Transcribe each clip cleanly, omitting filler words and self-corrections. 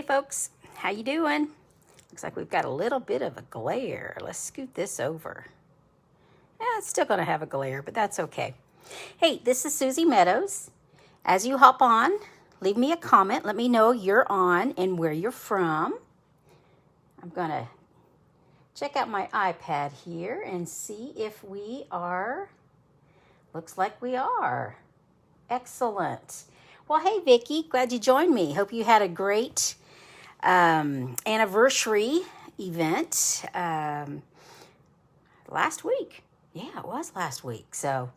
Hey folks, how you doing? Looks like we've got a little bit of a glare. Let's scoot this over. Yeah, it's still gonna have a glare, but that's okay. Hey, this is Susie Meadows. As you hop on, leave me a comment. Let me know you're on and where you're from. I'm gonna check out my iPad here and see if we are. Looks like we are. Excellent. Well, hey Vicki, glad you joined me. Hope you had a great anniversary event last week. Yeah, it was last week. So,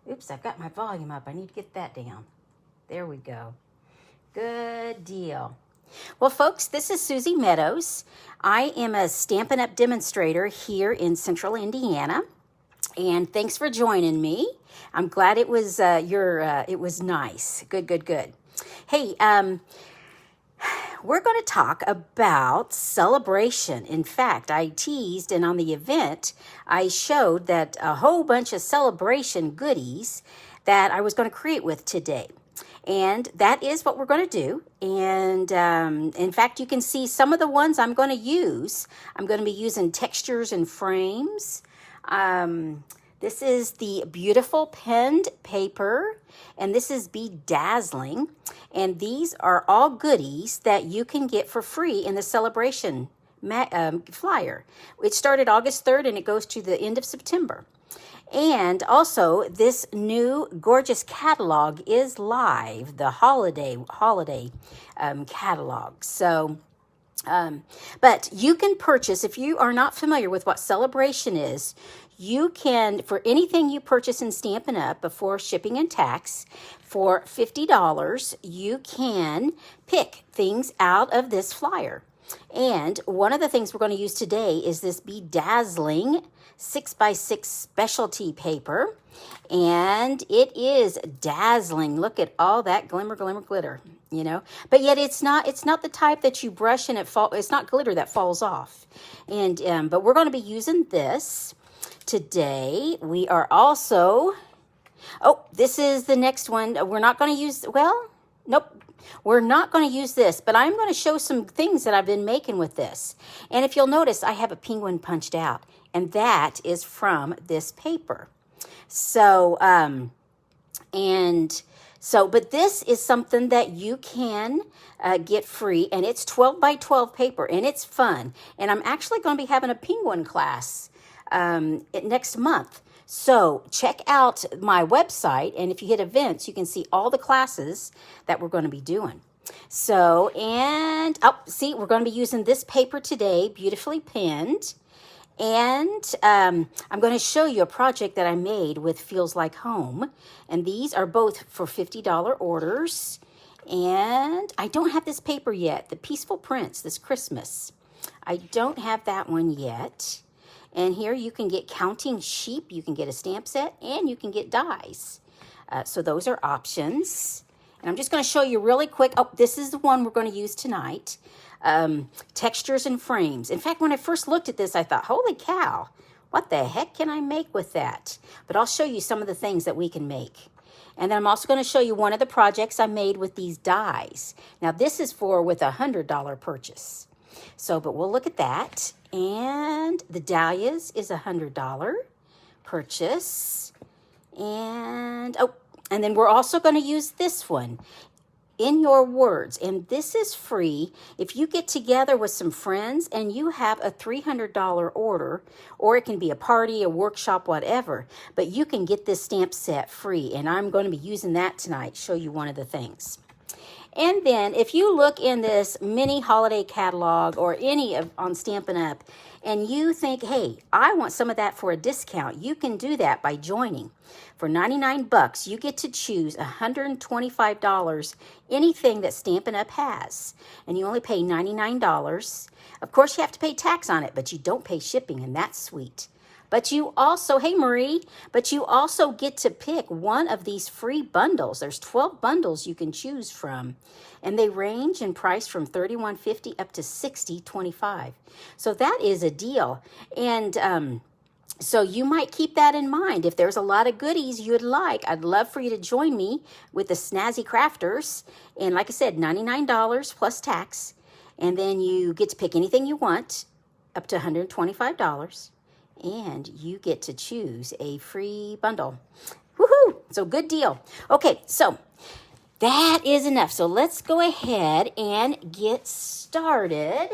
oops, I've got my volume up. I need to get that down. There we go. Good deal. Well, folks, this is Susie Meadows. I am a Stampin' Up! Demonstrator here in Central Indiana. And thanks for joining me. I'm glad it was it was nice. Good. Hey, we're going to talk about celebration. In fact, I teased, and on the event, I showed that a whole bunch of celebration goodies that I was going to create with today. And that is what we're going to do. And in fact, you can see some of the ones I'm going to use. I'm going to be using textures and frames. This is the beautiful penned paper, and this is Dazzling. And these are all goodies that you can get for free in the celebration flyer. It started August 3rd, and it goes to the end of September. And also, this new gorgeous catalog is live, the holiday catalog. So, but you can purchase, if you are not familiar with what celebration is, you can, for anything you purchase in Stampin' Up! Before shipping and tax, for $50, you can pick things out of this flyer. And one of the things we're going to use today is this Dazzling 6x6 specialty paper. And it is dazzling. Look at all that glimmer, glitter, you know. But yet it's not the type that you brush and it's not glitter that falls off. And but we're going to be using this today. We are also, this is the next one. We're not going to use, nope. We're not going to use this, but I'm going to show some things that I've been making with this. And if you'll notice, I have a penguin punched out, and that is from this paper. So, but this is something that you can get free, and it's 12 by 12 paper, and it's fun. And I'm actually going to be having a penguin class next month. So check out my website, and if you hit events, you can see all the classes that we're going to be doing. So, and, see, we're going to be using this paper today, beautifully penned. And I'm going to show you a project that I made with Feels Like Home. And these are both for $50 orders. And I don't have this paper yet, the Peaceful Prince, this Christmas. I don't have that one yet. And here you can get counting sheep, you can get a stamp set, and you can get dies. So those are options. And I'm just going to show you really quick. This is the one we're going to use tonight. Textures and frames. In fact, when I first looked at this, I thought, holy cow, what the heck can I make with that? But I'll show you some of the things that we can make. And then I'm also going to show you one of the projects I made with these dies. Now, this is with a $100 purchase. So, but we'll look at that. And the dahlias is a $100 purchase. And then we're also going to use this one, In Your Words. And this is free if you get together with some friends and you have a $300 order, or it can be a party, a workshop, whatever. But you can get this stamp set free, and I'm going to be using that tonight, show you one of the things. And then if you look in this mini holiday catalog or any on Stampin' Up! And you think, hey, I want some of that for a discount, you can do that by joining. For $99, you get to choose $125, anything that Stampin' Up! Has. And you only pay $99. Of course, you have to pay tax on it, but you don't pay shipping, and that's sweet. But you also, hey Marie, but you also get to pick one of these free bundles. There's 12 bundles you can choose from, and they range in price from $31.50 up to $60.25. So that is a deal. And so you might keep that in mind. If there's a lot of goodies you'd like, I'd love for you to join me with the Snazzy Crafters. And like I said, $99 plus tax. And then you get to pick anything you want, up to $125. And you get to choose a free bundle. Woohoo! So good deal. Okay, so that is enough. So let's go ahead and get started.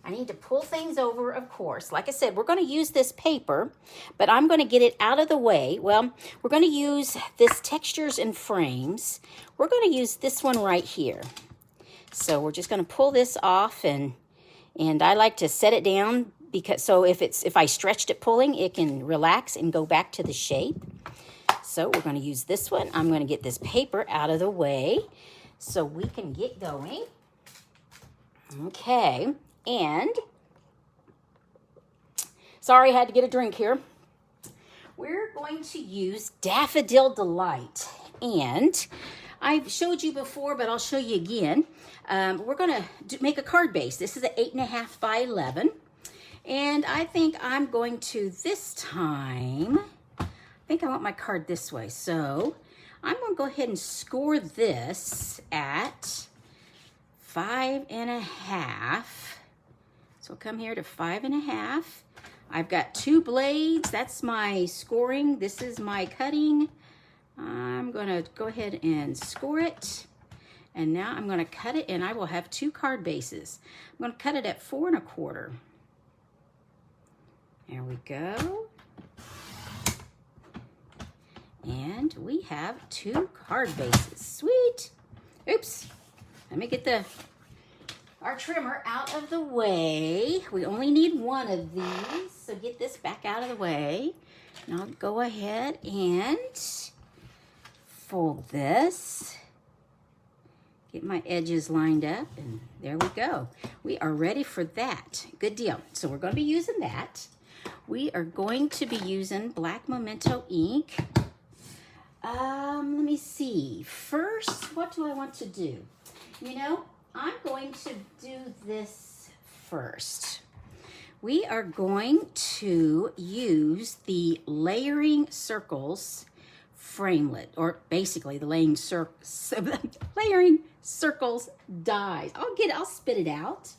I need to pull things over, of course. Like I said, we're going to use this paper, but I'm going to get it out of the way. Well, we're going to use this Textures and Frames. We're going to use this one right here. So we're just going to pull this off, and I like to set it down because so if I stretched it pulling, it can relax and go back to the shape. So we're going to use this one. I'm going to get this paper out of the way so we can get going. Okay. And, sorry, I had to get a drink here. We're going to use Daffodil Delight. And I've showed you before, but I'll show you again. We're going to make a card base. This is an 8.5 by 11. And I think I'm going to this time, I think I want my card this way. So I'm going to go ahead and score this at 5.5. So come here to 5.5. I've got 2 blades. That's my scoring. This is my cutting. I'm going to go ahead and score it. And now I'm going to cut it, and I will have 2 card bases. I'm going to cut it at 4.25. There we go. And we have 2 card bases. Sweet. Oops. Let me get our trimmer out of the way. We only need 1 of these, so get this back out of the way. And I'll go ahead and fold this. Get my edges lined up, and there we go. We are ready for that. Good deal. So we're going to be using that. We are going to be using Black Memento ink. Let me see. First, what do I want to do? You know, I'm going to do this first. We are going to use the Layering Circles framelit, or basically the Layering Circles dies. I'll spit it out.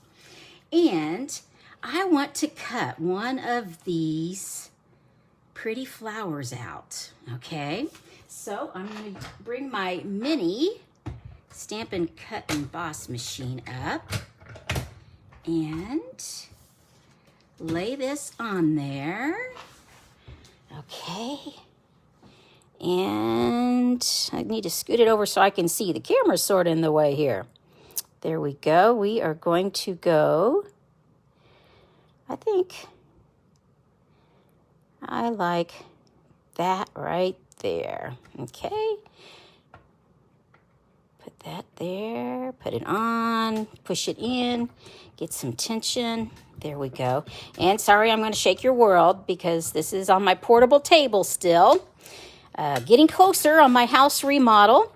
And I want to cut one of these pretty flowers out, okay? So I'm going to bring my mini Stampin' Cut Emboss machine up and lay this on there. Okay. And I need to scoot it over so I can see. The camera's sort of in the way here. There we go. We are going to go, I think I like that right there. Okay. Put that there, put it on, push it in, get some tension. There we go. And sorry, I'm going to shake your world because this is on my portable table still. Getting closer on my house remodel.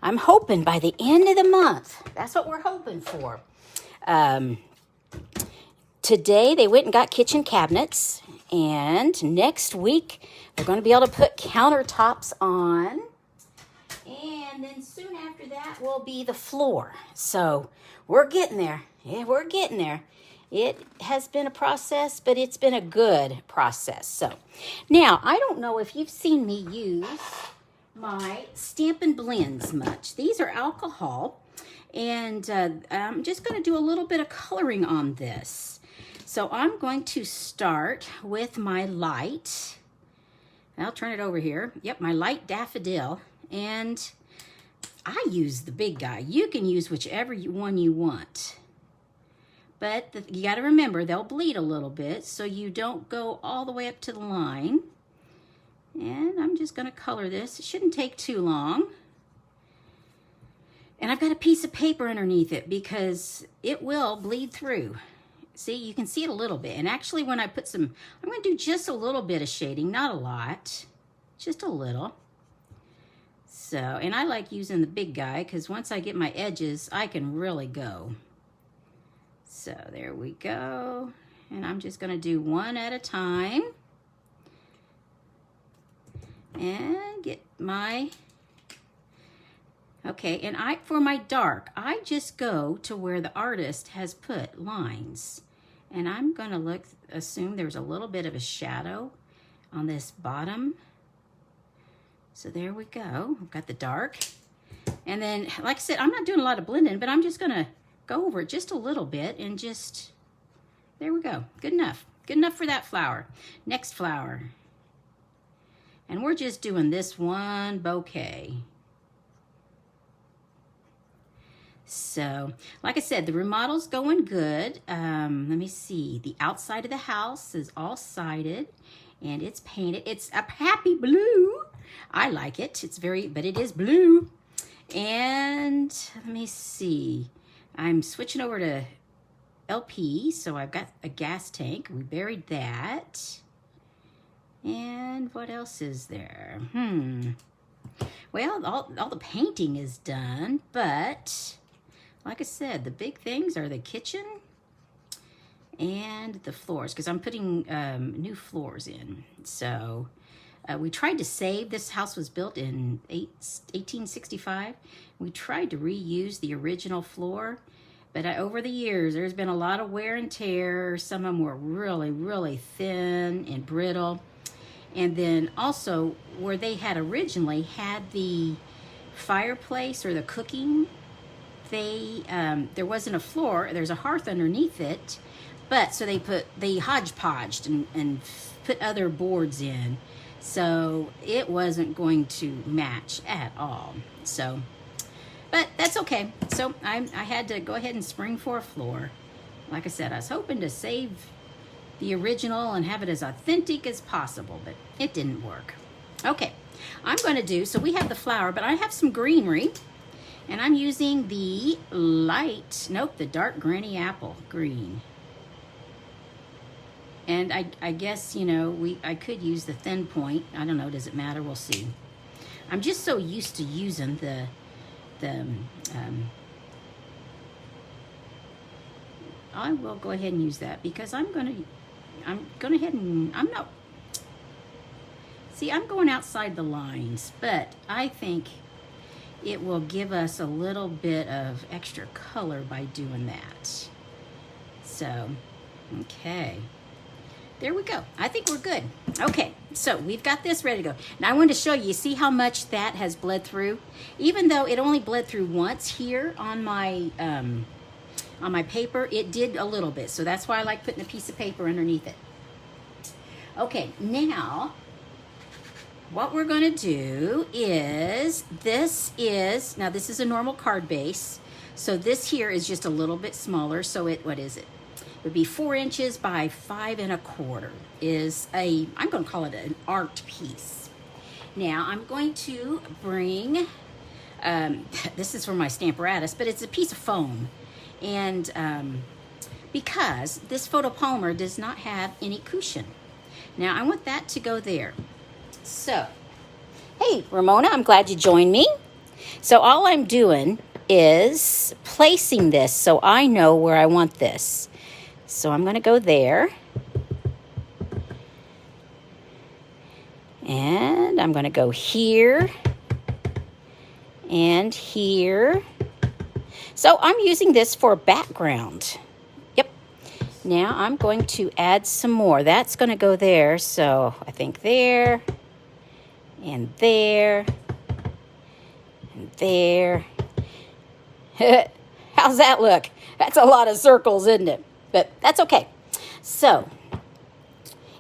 I'm hoping by the end of the month. That's what we're hoping for. Today, they went and got kitchen cabinets. And next week, they're going to be able to put countertops on. And then soon after that will be the floor. So we're getting there. Yeah, we're getting there. It has been a process, but it's been a good process. So now, I don't know if you've seen me use my Stampin' Blends much. These are alcohol, and I'm just going to do a little bit of coloring on this. So I'm going to start with my light. I'll turn it over here. Yep, my light Daffodil. And I use the big guy. You can use whichever one you want. But you got to remember, they'll bleed a little bit, so you don't go all the way up to the line. And I'm just going to color this. It shouldn't take too long. And I've got a piece of paper underneath it because it will bleed through. See, you can see it a little bit. And actually, when I put some, I'm going to do just a little bit of shading, not a lot, just a little. So, and I like using the big guy because once I get my edges, I can really go. So there we go. And I'm just going to do one at a time. And get my Okay, and for my dark, I just go to where the artist has put lines. And I'm going to assume there's a little bit of a shadow on this bottom. So there we go. I've got the dark. And then, like I said, I'm not doing a lot of blending, but I'm just going to go over it just a little bit and just, there we go. Good enough. Good enough for that flower. Next flower. And we're just doing this one bouquet. So, like I said, the remodel's going good. Let me see. The outside of the house is all sided and it's painted. It's a happy blue. I like it. It's but it is blue. And let me see. I'm switching over to LP, so I've got a gas tank. We buried that. And what else is there? Well, all the painting is done, but like I said, the big things are the kitchen and the floors, because I'm putting new floors in. So we tried to save, this house was built in 1865. We tried to reuse the original floor, but over the years, there's been a lot of wear and tear. Some of them were really, really thin and brittle. And then also, where they had originally had the fireplace or the cooking, there wasn't a floor. There's a hearth underneath it, but so they hodgepodged and put other boards in, so it wasn't going to match at all. So, but that's okay. So I had to go ahead and spring for a floor. Like I said, I was hoping to save the original and have it as authentic as possible, but it didn't work. Okay, I'm going to do, so we have the flower, but I have some greenery. And I'm using the the dark granny apple green. And I guess, you know, I could use the thin point. I don't know, does it matter? We'll see. I'm just so used to using I will go ahead and use that because I'm going ahead and, I'm going outside the lines, but I think it will give us a little bit of extra color by doing that. So, okay. There we go. I think we're good. Okay, so we've got this ready to go. Now I wanted to show you, see how much that has bled through? Even though it only bled through once here on my paper, it did a little bit. So that's why I like putting a piece of paper underneath it. Okay, now what we're going to do is, this is a normal card base. So this here is just a little bit smaller. So what is it? It would be 4 inches by 5 1/4 is I'm going to call it an art piece. Now I'm going to bring, this is for my Stamparatus, but it's a piece of foam. And because this photopolymer does not have any cushion. Now I want that to go there. So, hey, Ramona, I'm glad you joined me. So all I'm doing is placing this so I know where I want this. So I'm going to go there. And I'm going to go here and here. So I'm using this for background. Yep. Now I'm going to add some more. That's going to go there. So I think there. And there, and there. How's that look? That's a lot of circles, isn't it? But that's okay. So,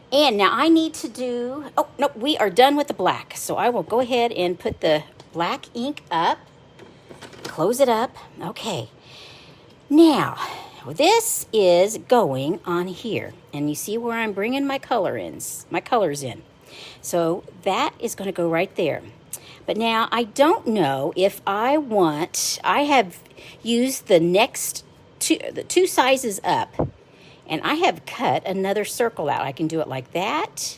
and now I need to do, oh, no, we are done with the black. So I will go ahead and put the black ink up, close it up. Okay. Now, this is going on here. And you see where I'm bringing my colors in. So that is going to go right there. But now I don't know if I have used the two sizes up, and I have cut another circle out. I can do it like that,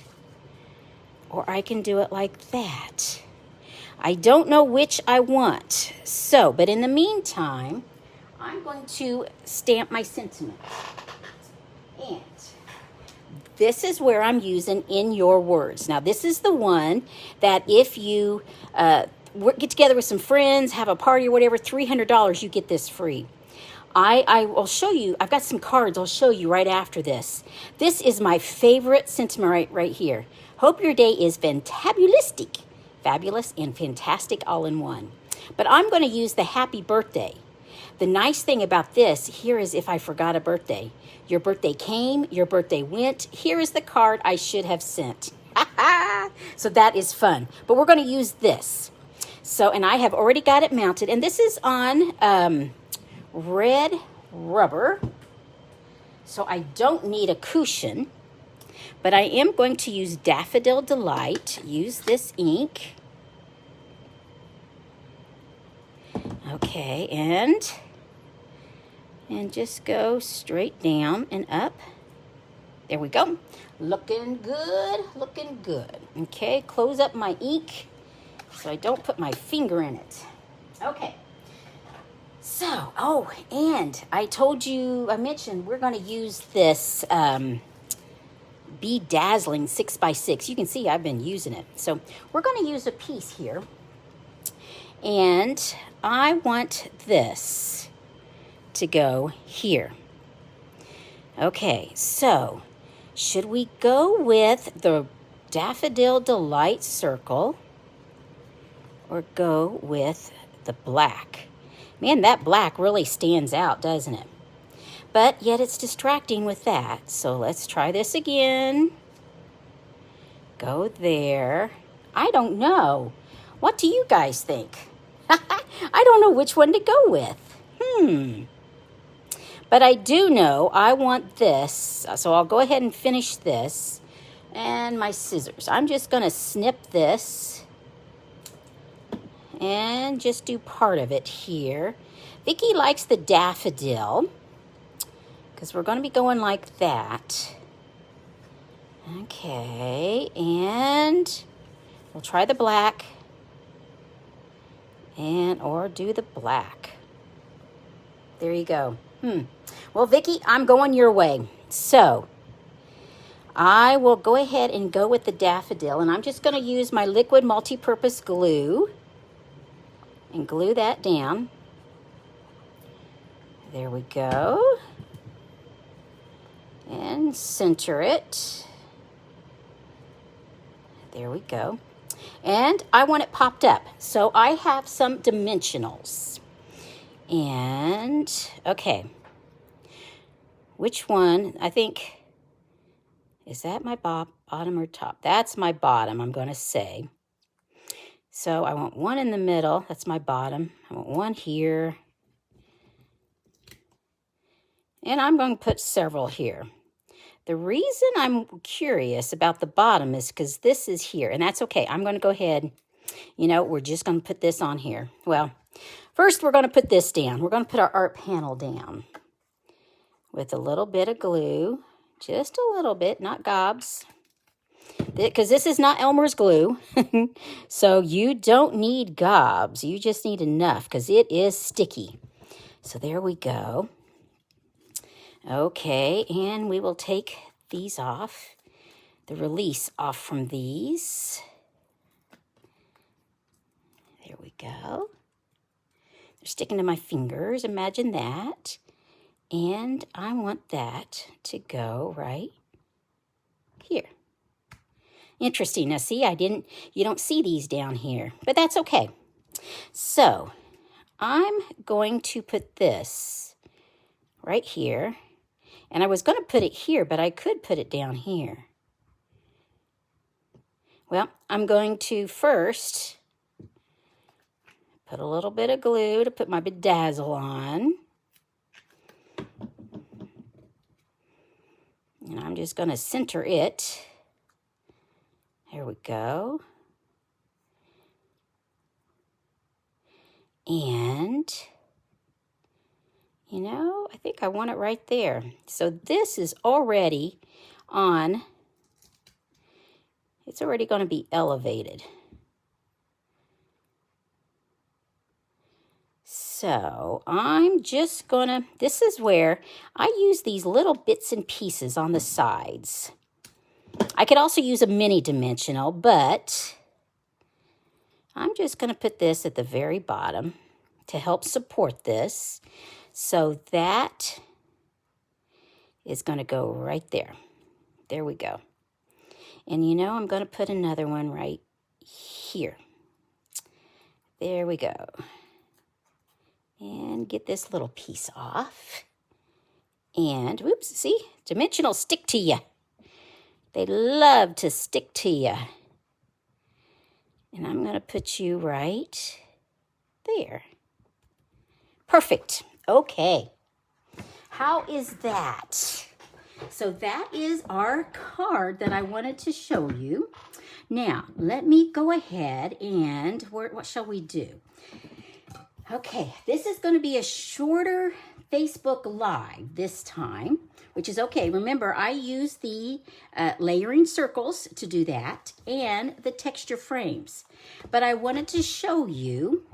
or I can do it like that. I don't know which I want. So, but in the meantime, I'm going to stamp my sentiment. And this is where I'm using in your words. Now, this is the one that if you get together with some friends, have a party or whatever, $300, you get this free. I will show you. I've got some cards I'll show you right after this. This is my favorite sentiment right here. Hope your day is fantabulistic. Fabulous and fantastic all in one. But I'm going to use the happy birthday. The nice thing about this here is if I forgot a birthday. Your birthday came, your birthday went. Here is the card I should have sent. So that is fun. But we're going to use this. So, and I have already got it mounted. And this is on red rubber. So I don't need a cushion. But I am going to use Daffodil Delight. Use this ink. Okay, and just go straight down and up. There we go. Looking good, looking good. Okay, close up my ink so I don't put my finger in it. Okay. So, oh, and I mentioned we're going to use this Be Dazzling 6x6. You can see I've been using it. So we're going to use a piece here. And I want this to go here. Okay, so should we go with the Daffodil Delight circle or go with the black? Man, that black really stands out, doesn't it? But yet it's distracting with that. So let's try this again. Go there. I don't know. What do you guys think? I don't know which one to go with. But I do know I want this. So I'll go ahead and finish this. And my scissors. I'm just going to snip this. And just do part of it here. Vicki likes the daffodil. Because we're going to be going like that. Okay. And we'll try the black. Or do the black. There you go. Well, Vicki, I'm going your way. So, I will go ahead and go with the daffodil. And I'm just going to use my liquid multi-purpose glue. And glue that down. There we go. And center it. There we go. And I want it popped up. So I have some dimensionals. And, okay. Which one? I think, is that my bottom or top? That's my bottom, I'm going to say. So I want one in the middle. That's my bottom. I want one here. And I'm going to put several here. The reason I'm curious about the bottom is because this is here. And that's okay. I'm going to go ahead. We're just going to put this on here. Well, first we're going to put this down. We're going to put our art panel down. With a little bit of glue. Just a little bit, not gobs. Because this is not Elmer's glue. So you don't need gobs. You just need enough because it is sticky. So there we go. Okay, and we will take these off. The release off from these. There we go. They're sticking to my fingers. Imagine that. And I want that to go right here. Interesting. Now, see, you don't see these down here, but that's okay. So, I'm going to put this right here. And I was going to put it here, but I could put it down here. Well, I'm going to first put a little bit of glue to put my bedazzle on. And I'm just going to center it. There we go. And, I think I want it right there. So this is already on, it's already going to be elevated. So I'm just going to, this is where I use these little bits and pieces on the sides. I could also use a mini dimensional, but I'm just going to put this at the very bottom to help support this. So that is going to go right there. There we go. And you know, I'm going to put another one right here. There we go. And get this little piece off. And, whoops, see? Dimensional stick to you. They love to stick to you. And I'm going to put you right there. Perfect. Okay. How is that? So that is our card that I wanted to show you. Now, let me go ahead and, what shall we do? Okay, this is going to be a shorter Facebook Live this time, which is okay. Remember, I use the layering circles to do that and the texture frames. But I wanted to show you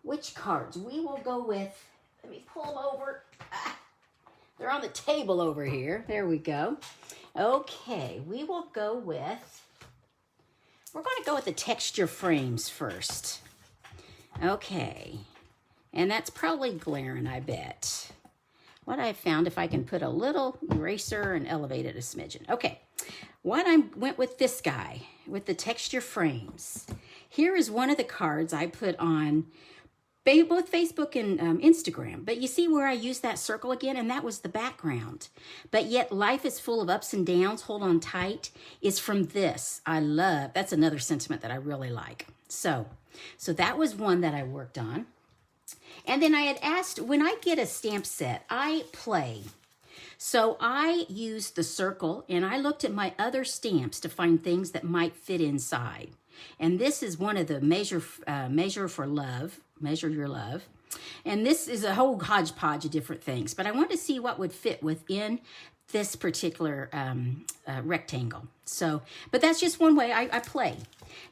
which cards we will go with. Let me pull them over. They're on the table over here. There we go. Okay, we will go with, we're going to go with the texture frames first. Okay, and that's probably glaring, I bet. What I found, if I can put a little eraser and elevate it a smidgen. Okay, went with this guy, with the texture frames. Here is one of the cards I put on both Facebook and Instagram. But you see where I used that circle again? And that was the background. But yet life is full of ups and downs. Hold on tight. Is from this. I love. That's another sentiment that I really like. So that was one that I worked on. And then I had asked, when I get a stamp set, I play. So I used the circle and I looked at my other stamps to find things that might fit inside. And this is one of the measure your love. And this is a whole hodgepodge of different things. But I wanted to see what would fit within this particular rectangle. So, but that's just one way I play.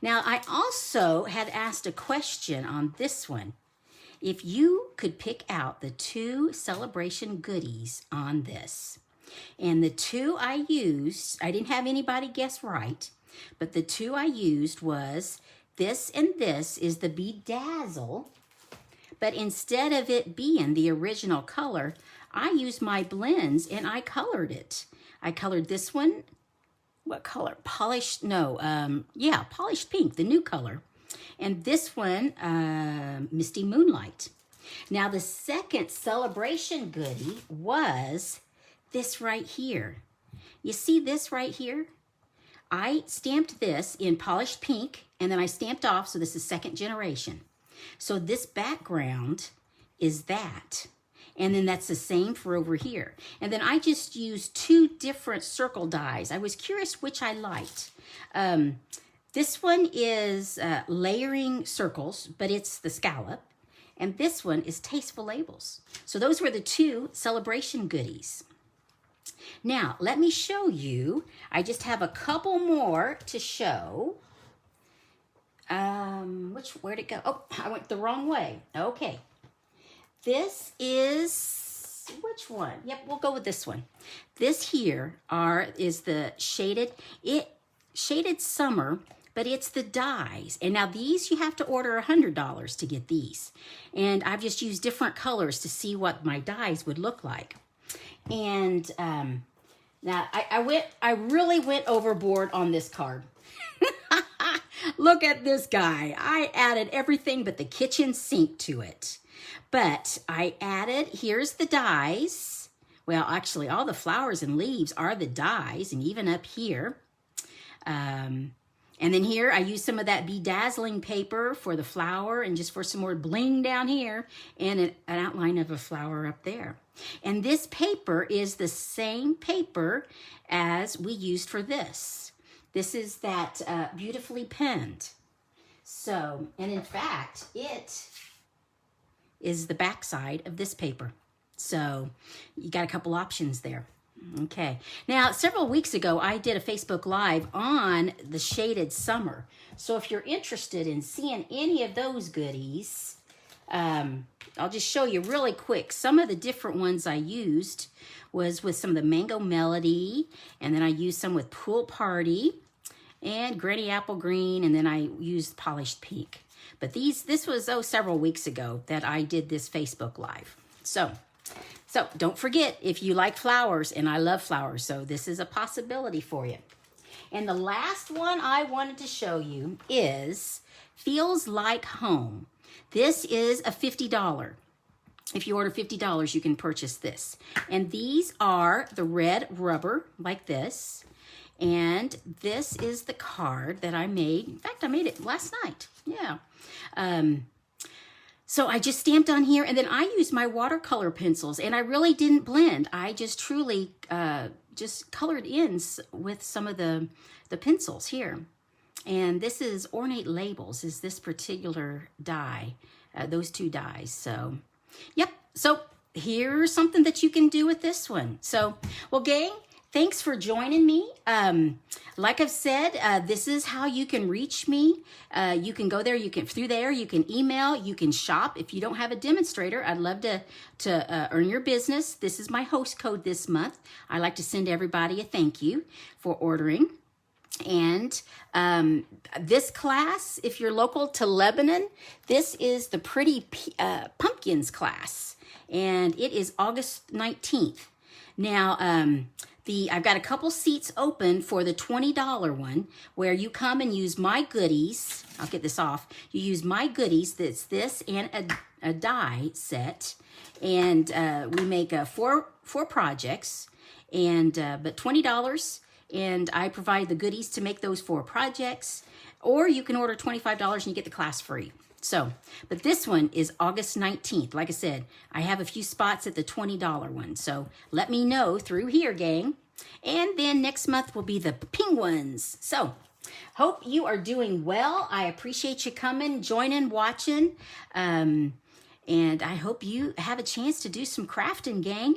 Now, I also had asked a question on this one. If you could pick out the 2 celebration goodies on this. And the 2 I used, I didn't have anybody guess right, but the 2 I used was this and this is the Bedazzle. But instead of it being the original color, I used my blends and I colored it. I colored this one, what color? Polished pink, the new color. And this one, Misty Moonlight. Now the second celebration goodie was this right here. You see this right here? I stamped this in polished pink and then I stamped off, so this is second generation. So this background is that. And then that's the same for over here. And then I just used 2 different circle dies. I was curious which I liked. This one is layering circles, but it's the scallop. And this one is tasteful labels. So those were the 2 celebration goodies. Now, let me show you. I just have a couple more to show. Where'd it go? Oh, I went the wrong way. Okay. This is, which one? Yep, we'll go with this one. This here is the shaded summer, but it's the dies. And now these, you have to order $100 to get these. And I've just used different colors to see what my dies would look like. And now I really went overboard on this card. Look at this guy. I added everything but the kitchen sink to it. But I added, here's the dies. Well, actually, all the flowers and leaves are the dies, and even up here. And then here, I used some of that Dazzling paper for the flower and just for some more bling down here and an outline of a flower up there. And this paper is the same paper as we used for this. This is that beautifully penned. So, and in fact, it is the back side of this paper. So you got a couple options there. Okay. Now, several weeks ago, I did a Facebook Live on the shaded summer. So if you're interested in seeing any of those goodies, I'll just show you really quick. Some of the different ones I used was with some of the Mango Melody, and then I used some with Pool Party, and Granny Apple Green, and then I used Polished Pink. But this was, several weeks ago that I did this Facebook Live. So don't forget, if you like flowers, and I love flowers, so this is a possibility for you. And the last one I wanted to show you is Feels Like Home. This is a $50. If you order $50, you can purchase this. And these are the red rubber, like this. And this is the card that I made. In fact, I made it last night. Yeah. So I just stamped on here, and then I used my watercolor pencils, and I really didn't blend. I just truly just colored in with some of the pencils here. And this is Ornate Labels, is this particular die, those two dies. So, yep. So here's something that you can do with this one. So, well, gang, thanks for joining me. Like I've said, this is how you can reach me. You can go there, you can email, you can shop. If you don't have a demonstrator, I'd love to earn your business. This is my host code this month. I like to send everybody a thank you for ordering. And this class, if you're local to Lebanon, this is the Pretty Pumpkins class, and it is August 19th. Now, I've got a couple seats open for the $20 one, where you come and use my goodies. I'll get this off. You use my goodies. That's this and a die set, and we make four projects, and but $20. And I provide the goodies to make those 4 projects. Or you can order $25 and you get the class free. So, but this one is August 19th. Like I said, I have a few spots at the $20 one. So let me know through here, gang. And then next month will be the penguins. So, hope you are doing well. I appreciate you coming, joining, watching. And I hope you have a chance to do some crafting, gang.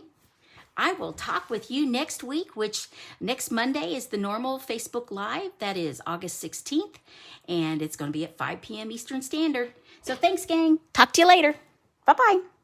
I will talk with you next week, which next Monday is the normal Facebook Live. That is August 16th, and it's going to be at 5 p.m. Eastern Standard. So thanks, gang. Talk to you later. Bye-bye.